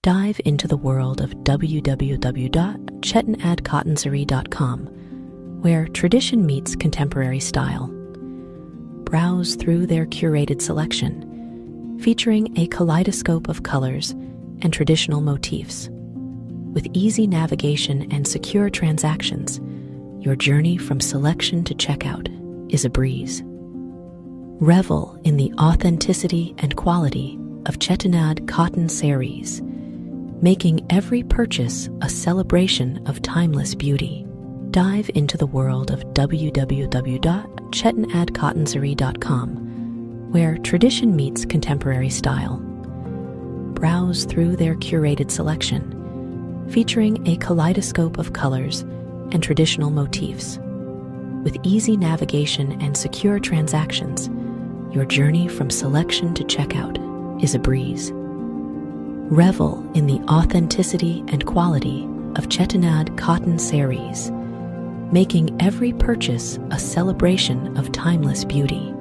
Dive into the world of www.chettinadcottonsarees.com, where tradition meets contemporary style. Browse through their curated selection, featuring a kaleidoscope of colors and traditional motifs. With easy navigation and secure transactions, your journey from selection to checkout is a breeze. Revel in the authenticity and quality of Chettinad Cotton Sarees, making every purchase a celebration of timeless beauty. Dive into the world of www.chettinadcottonsarees.com, where tradition meets contemporary style. Browse through their curated selection, featuring a kaleidoscope of colors and traditional motifs. With easy navigation and secure transactions, your journey from selection to checkout is a breeze. Revel in the authenticity and quality of Chettinad Cotton Sarees, making every purchase a celebration of timeless beauty.